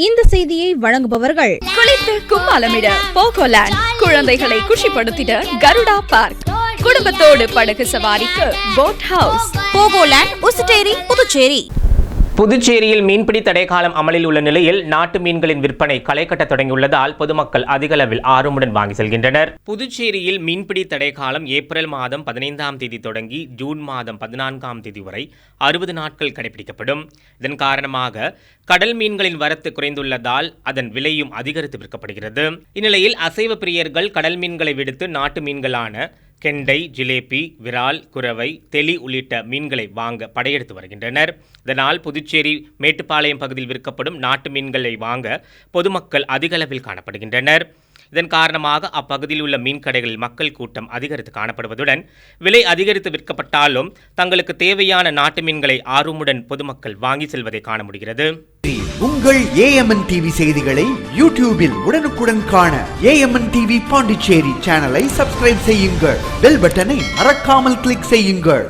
இந்த செய்தியை வழங்குபவர்கள் குளித்து கும்மாலமிட போகோலேண்ட், குழந்தைகளை குஷிப்படுத்திட கருடா பார்க், குடும்பத்தோடு படகு சவாரிக்கு போட் ஹவுஸ். போகோலேண்ட், உசுட்டேரி, புதுச்சேரி. புதுச்சேரியில் மீன்பிடி தடை காலம் அமலில் உள்ள நிலையில் நாட்டு மீன்களின் விற்பனை களை கட்ட தொடங்கியுள்ளதால் பொதுமக்கள் அதிக அளவில் ஆர்வமுடன் வாங்கி செல்கின்றனர். புதுச்சேரியில் மீன்பிடி தடை காலம் ஏப்ரல் மாதம் 15ஆம் தேதி தொடங்கி ஜூன் மாதம் 14ஆம் தேதி வரை 60 நாட்கள் கடைபிடிக்கப்படும். இதன் காரணமாக கடல் மீன்களின் வரத்து குறைந்துள்ளதால் அதன் விலையும் அதிகரித்து விற்கப்படுகிறது. இந்நிலையில் அசைவ பிரியர்கள் கடல் மீன்களை விடுத்து நாட்டு மீன்களான கெண்டை, ஜிலேபி, விரால், குரவை, தெளி உள்ளிட்ட மீன்களை வாங்க படையெடுத்து வருகின்றனர். இதனால் புதுச்சேரி மேட்டுப்பாளையம் பகுதியில் விற்கப்படும் நாட்டு மீன்களை வாங்க பொதுமக்கள் அதிக அளவில் காணப்படுகின்றனர். இதன் காரணமாக அப்பகுதியில் உள்ள மீன் கடைகளில் மக்கள் கூட்டம் அதிகரித்து காணப்படுவதுடன் விலை அதிகரித்து விற்கப்பட்டாலும் தங்களுக்கு தேவையான நாட்டு மீன்களை ஆர்வமுடன் பொதுமக்கள் வாங்கி செல்வதை காண முடிகிறது. உங்கள் AMN டிவி செய்திகளை யூடியூபில் உடனுக்குடன் காண AMN டிவி பாண்டிச்சேரி சேனலை சப்ஸ்கிரைப் செய்யுங்கள். பெல் பட்டனை மறக்காமல் கிளிக் செய்யுங்கள்.